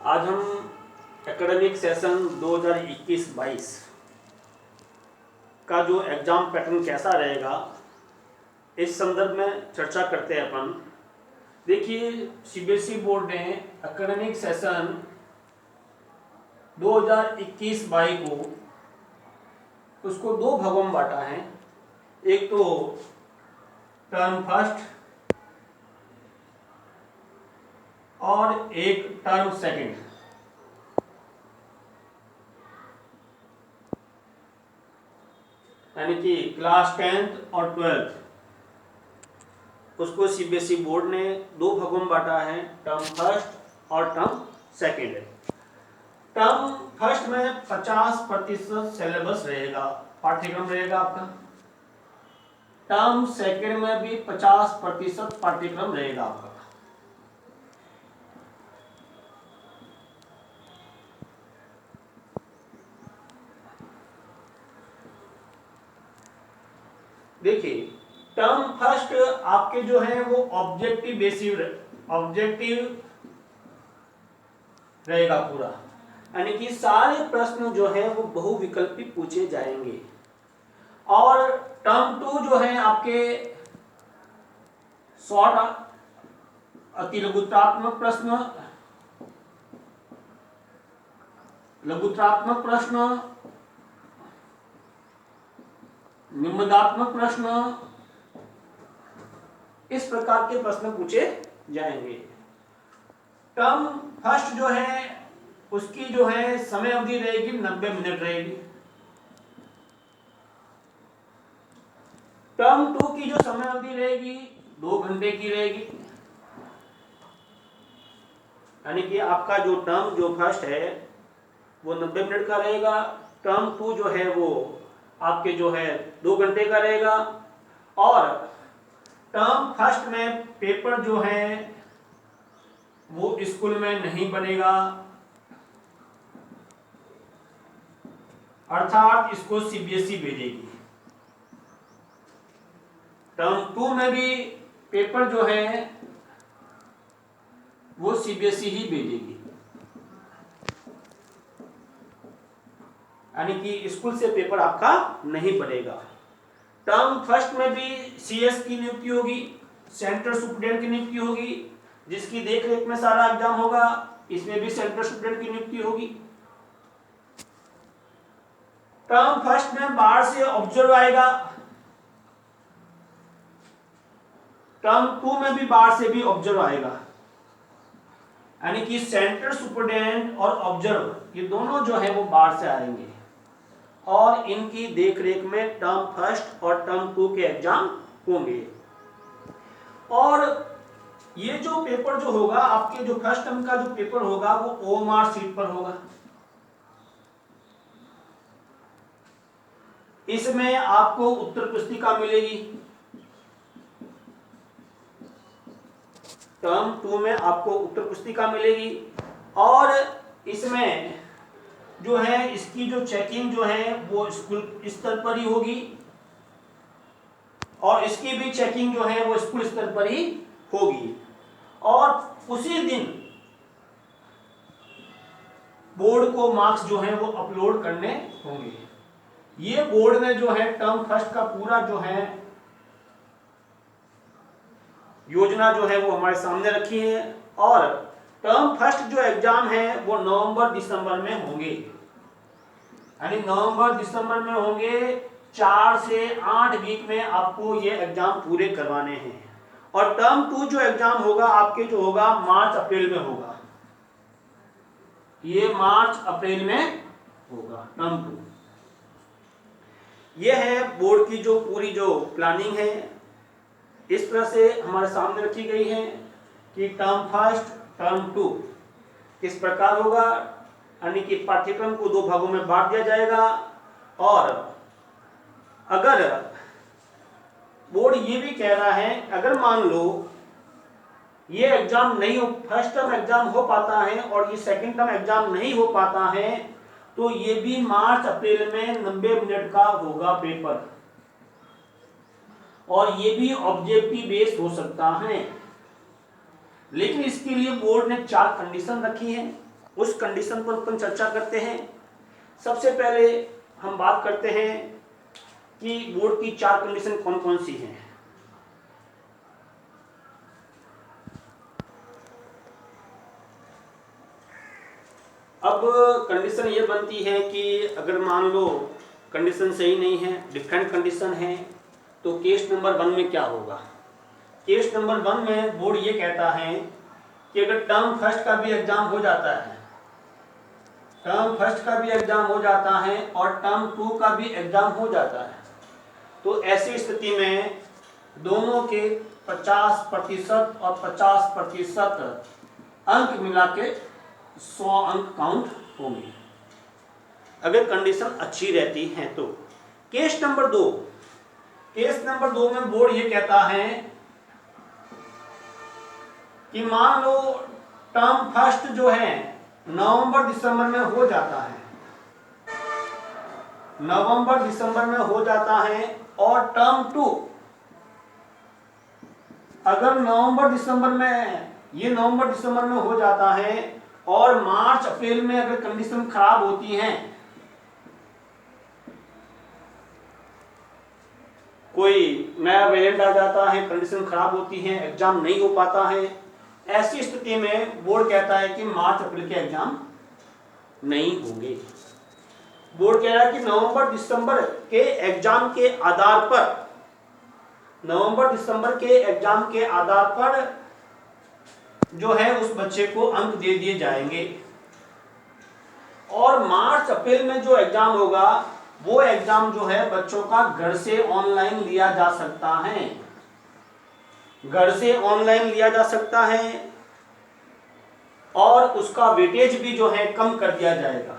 आज हम academic session 2021-22 का जो एग्ज़ाम पैटर्न कैसा रहेगा इस संदर्भ में चर्चा करते हैं अपन। देखिए, सीबीएसई बोर्ड ने एकेडमिक सेशन 2021-22 को उसको दो भागों में बांटा है। एक तो टर्म फर्स्ट और एक टर्म सेकंड। यानी कि क्लास 10th और 12th उसको सीबीएसई बोर्ड ने दो भागों में बांटा है, टर्म फर्स्ट और टर्म सेकंड। टर्म फर्स्ट में 50% सिलेबस रहेगा, पाठ्यक्रम रहेगा आपका। टर्म सेकंड में भी 50% पाठ्यक्रम रहेगा आपका। देखिए, टर्म फर्स्ट आपके जो है वो ऑब्जेक्टिव रहेगा पूरा, यानी कि सारे प्रश्न जो है वो बहुविकल्पी पूछे जाएंगे। और टर्म टू जो है आपके शॉर्ट अतिलघुत्रात्मक प्रश्न, लघुत्रात्मक प्रश्न, निबंधात्मक प्रश्न, इस प्रकार के प्रश्न पूछे जाएंगे। टर्म फर्स्ट जो है उसकी जो है समय अवधि रहेगी 90 मिनट रहेगी। टर्म टू की जो समय अवधि रहेगी 2 घंटे की रहेगी। यानी कि आपका जो टर्म जो फर्स्ट है वो 90 मिनट का रहेगा, टर्म टू जो है वो आपके जो है 2 घंटे का रहेगा। और टर्म फर्स्ट में पेपर जो है वो स्कूल में नहीं बनेगा, अर्थात इसको सीबीएसई भेजेगी। टर्म टू में भी पेपर जो है वो सीबीएसई ही भेजेगी, यानी कि स्कूल से पेपर आपका नहीं बनेगा। टर्म फर्स्ट में भी सीएस की नियुक्ति होगी, सेंटर सुपरिटेंडेंट की नियुक्ति होगी, जिसकी देखरेख में सारा एग्जाम होगा। इसमें भी सेंटर सुपरिटेंडेंट की नियुक्ति होगी। टर्म फर्स्ट में बाहर से ऑब्जर्वर आएगा, टर्म टू में भी बाहर से भी ऑब्जर्वर आएगा। यानी कि सेंटर सुपरिटेंडेंट और ऑब्जर्वर ये दोनों जो है वो बाहर से आएंगे और इनकी देखरेख में टर्म फर्स्ट और टर्म टू के एग्जाम होंगे। और ये जो पेपर जो होगा आपके जो फर्स्ट टर्म का जो पेपर होगा वो ओएमआर शीट पर होगा। इसमें आपको उत्तर पुस्तिका मिलेगी। टर्म टू में आपको उत्तर पुस्तिका मिलेगी और इसमें जो है इसकी जो चेकिंग जो है वो स्कूल स्तर पर ही होगी और इसकी भी चेकिंग जो है वो स्कूल स्तर पर ही होगी। और उसी दिन बोर्ड को मार्क्स जो है वो अपलोड करने होंगे। ये बोर्ड ने जो है टर्म फर्स्ट का पूरा जो है योजना जो है वो हमारे सामने रखी है। और टर्म फर्स्ट जो एग्जाम है वो नवंबर दिसंबर में होंगे, यानी नवंबर दिसंबर में होंगे। 4 से 8 वीक में आपको ये एग्जाम पूरे करवाने हैं। और टर्म टू जो एग्जाम होगा आपके जो होगा मार्च अप्रैल में होगा, ये मार्च अप्रैल में होगा टर्म टू। ये है बोर्ड की जो पूरी जो प्लानिंग है, इस तरह से हमारे सामने रखी गई है कि टर्म फर्स्ट टर्म टू किस प्रकार होगा। यानी कि पाठ्यक्रम को 2 भागों में बांट दिया जाएगा। और अगर बोर्ड ये भी कह रहा है अगर मान लो ये एग्जाम नहीं हो, फर्स्ट टर्म एग्जाम हो पाता है और ये सेकंड टर्म एग्जाम नहीं हो पाता है, तो ये भी मार्च अप्रैल में 90 मिनट का होगा पेपर और ये भी ऑब्जेक्टिव बेस्ड हो सकता है। लेकिन इसके लिए बोर्ड ने 4 कंडीशन रखी हैं। उस कंडीशन पर अपन चर्चा करते हैं। सबसे पहले हम बात करते हैं कि बोर्ड की 4 कंडीशन कौन कौन सी हैं। अब कंडीशन ये बनती है कि अगर मान लो कंडीशन सही नहीं है, डिफरेंट कंडीशन है, तो केस नंबर 1 में क्या होगा। केस नंबर 1 में बोर्ड ये कहता है कि अगर टर्म फर्स्ट का भी एग्जाम हो जाता है, टर्म फर्स्ट का भी एग्जाम हो जाता है और टर्म 2 का भी एग्जाम हो जाता है, तो ऐसी स्थिति में दोनों के 50% और 50% अंक मिला के 100 अंक काउंट होंगे, अगर कंडीशन अच्छी रहती है तो। केस नंबर 2, केस नंबर 2 में बोर्ड ये कहता है कि मान लो टर्म फर्स्ट जो है नवंबर दिसंबर में हो जाता है, नवंबर दिसंबर में हो जाता है, और टर्म 2 अगर नवंबर दिसंबर में, ये नवंबर दिसंबर में हो जाता है और मार्च अप्रैल में अगर कंडीशन खराब होती है, कोई नया वेरिएंट आ जाता है, कंडीशन खराब होती है, एग्जाम नहीं हो पाता है, ऐसी स्थिति में बोर्ड कहता है कि मार्च अप्रैल के एग्जाम नहीं होंगे। बोर्ड कह रहा है कि नवंबर दिसंबर के एग्जाम के आधार पर, नवंबर दिसंबर के एग्जाम के आधार पर जो है उस बच्चे को अंक दे दिए जाएंगे, और मार्च अप्रैल में जो एग्जाम होगा वो एग्जाम जो है बच्चों का घर से ऑनलाइन लिया जा सकता है, घर से ऑनलाइन लिया जा सकता है, और उसका वेटेज भी जो है कम कर दिया जाएगा,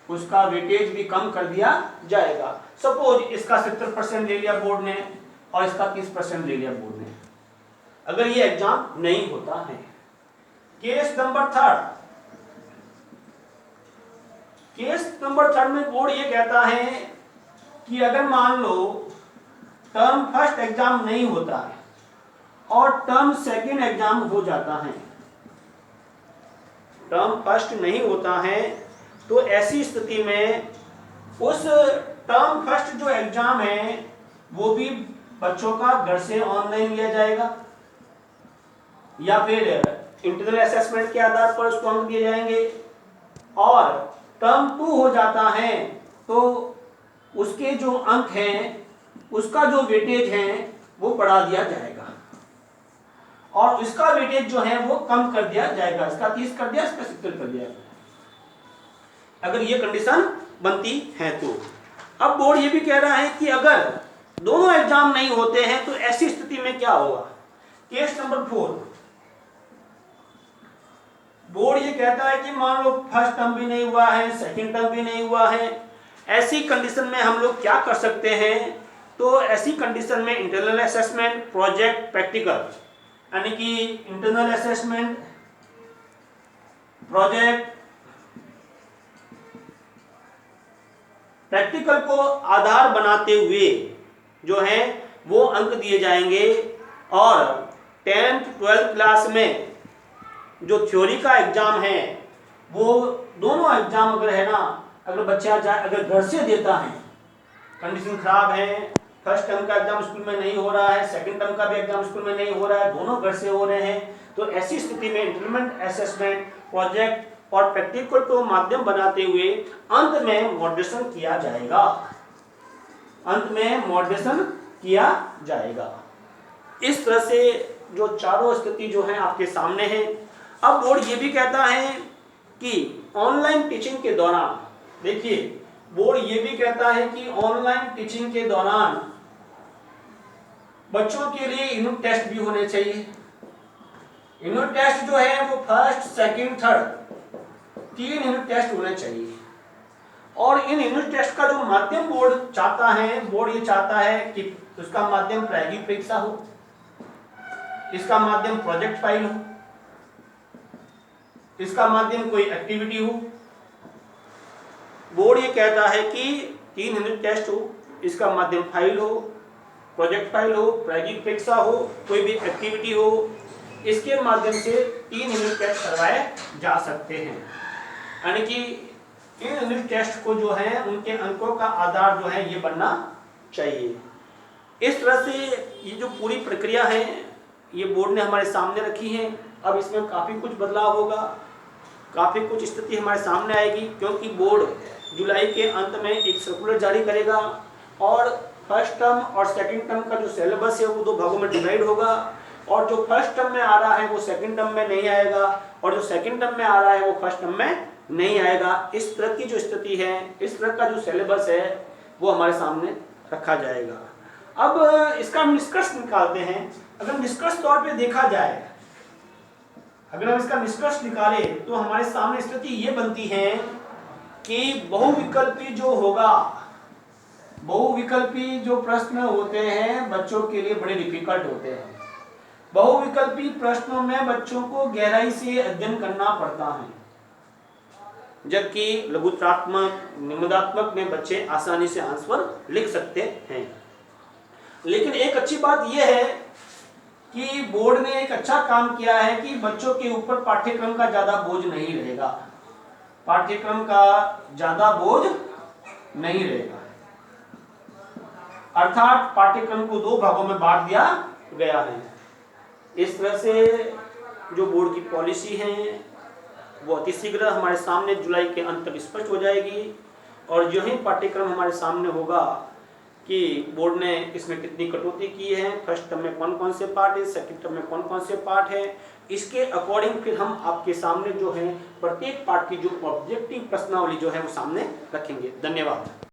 उसका वेटेज भी कम कर दिया जाएगा। सपोज इसका 70% ले लिया बोर्ड ने और इसका 30% ले लिया बोर्ड ने, अगर ये एग्जाम नहीं होता है। केस नंबर 3, केस नंबर 3 में बोर्ड ये कहता है कि अगर मान लो टर्म फर्स्ट एग्जाम नहीं होता है और टर्म सेकंड एग्जाम हो जाता है, टर्म फर्स्ट नहीं होता है, तो ऐसी स्थिति में उस टर्म फर्स्ट जो एग्जाम है वो भी बच्चों का घर से ऑनलाइन लिया जाएगा, या फिर इंटरनल असेसमेंट के आधार पर उसको अंक दिए जाएंगे, और टर्म 2 हो जाता है तो उसके जो अंक हैं, उसका जो वेटेज है वो बढ़ा दिया जाएगा, और इसका वेटेज जो है वो कम कर दिया जाएगा, इसका 30 कर दिया, इसका 70 कर दिया, अगर ये कंडीशन बनती है तो। अब बोर्ड ये भी कह रहा है कि अगर दोनों एग्जाम नहीं होते हैं तो ऐसी स्थिति में क्या होगा। केस नंबर 4, बोर्ड ये कहता है कि मान लो फर्स्ट टर्म भी नहीं हुआ है, सेकंड टर्म भी नहीं हुआ है, ऐसी कंडीशन में हम लोग क्या कर सकते हैं। तो ऐसी कंडीशन में इंटरनल असेसमेंट, प्रोजेक्ट, प्रैक्टिकल, यानी कि इंटरनल असेसमेंट, प्रोजेक्ट, प्रैक्टिकल को आधार बनाते हुए जो है वो अंक दिए जाएंगे, और 10th 12th क्लास में जो थ्योरी का एग्जाम है वो दोनों एग्जाम अगर है ना, अगर बच्चा अगर घर से देता है, कंडीशन खराब है, फर्स्ट टर्म का एग्जाम स्कूल में नहीं हो रहा है, सेकंड टर्म का भी एग्जाम स्कूल में नहीं हो रहा है, दोनों घर से हो रहे हैं, तो ऐसी स्थिति में इंटरनल असेसमेंट, प्रोजेक्ट और प्रैक्टिकल को माध्यम बनाते हुए अंत में मॉडरेशन किया जाएगा, अंत में मॉडरेशन किया जाएगा। इस तरह से जो चारों स्थिति जो है आपके सामने है। अब बोर्ड ये भी कहता है कि ऑनलाइन टीचिंग के दौरान, देखिए बोर्ड ये भी कहता है कि ऑनलाइन टीचिंग के दौरान बच्चों के लिए यूनिट टेस्ट भी होने चाहिए। यूनिट टेस्ट जो है वो first, second, third 3 unit test होने चाहिए, और इन यूनिट टेस्ट का जो माध्यम बोर्ड चाहता है, बोर्ड ये चाहता है कि उसका माध्यम प्रायोगिक परीक्षा हो, इसका माध्यम प्रोजेक्ट फाइल हो, इसका माध्यम कोई एक्टिविटी हो। बोर्ड ये कहता है कि 3 यूनिट टेस्ट हो, इसका माध्यम फाइल हो, प्रोजेक्ट फाइल हो, प्रायोगिक परीक्षा हो, कोई भी एक्टिविटी हो, इसके माध्यम से 3 यूनिट टेस्ट करवाए जा सकते हैं। यानी कि इन यूनिट टेस्ट को जो है उनके अंकों का आधार जो है ये बनना चाहिए। इस तरह से ये जो पूरी प्रक्रिया है ये बोर्ड ने हमारे सामने रखी है। अब इसमें काफ़ी कुछ बदलाव होगा, काफ़ी कुछ स्थिति हमारे सामने आएगी, क्योंकि बोर्ड जुलाई के अंत में एक सर्कुलर जारी करेगा और फर्स्ट टर्म और सेकंड टर्म का जो सिलेबस है वो 2 भागों में डिवाइड होगा, और जो फर्स्ट टर्म में आ रहा है वो सेकंड टर्म में नहीं आएगा, और जो सेकंड टर्म में आ रहा है वो फर्स्ट टर्म में नहीं आएगा। इस तरह की जो स्थिति है, इस तरह का जो सिलेबस है वो हमारे सामने रखा जाएगा। अब इसका हम निष्कर्ष निकालते हैं। अगर निष्कर्ष तौर पे देखा जाए, अगर हम इसका निष्कर्ष निकालें तो हमारे सामने स्थिति ये बनती है कि बहुविकल्पी जो होगा, बहुविकल्पी जो प्रश्न होते हैं बच्चों के लिए बड़े डिफिकल्ट होते हैं। बहुविकल्पी प्रश्नों में बच्चों को गहराई से अध्ययन करना पड़ता है, जबकि लघुत्रात्मक, निबंधात्मक में बच्चे आसानी से आंसर लिख सकते हैं। लेकिन एक अच्छी बात यह है कि बोर्ड ने एक अच्छा काम किया है कि बच्चों के ऊपर पाठ्यक्रम का ज्यादा बोझ नहीं रहेगा, पाठ्यक्रम का ज्यादा बोझ नहीं रहेगा। अर्थात पाठ्यक्रम को 2 भागों में बांट दिया गया है। इस तरह से जो बोर्ड की पॉलिसी है वो अति शीघ्र हमारे सामने जुलाई के अंत तक स्पष्ट हो जाएगी, और जो ही पाठ्यक्रम हमारे सामने होगा कि बोर्ड ने इसमें कितनी कटौती की है, फर्स्ट टर्म में कौन कौन से पार्ट है, सेकंड टर्म में कौन कौन से पार्ट है, इसके अकॉर्डिंग फिर हम आपके सामने जो है प्रत्येक पार्ट की जो ऑब्जेक्टिव प्रश्नावली जो है वो सामने रखेंगे। धन्यवाद।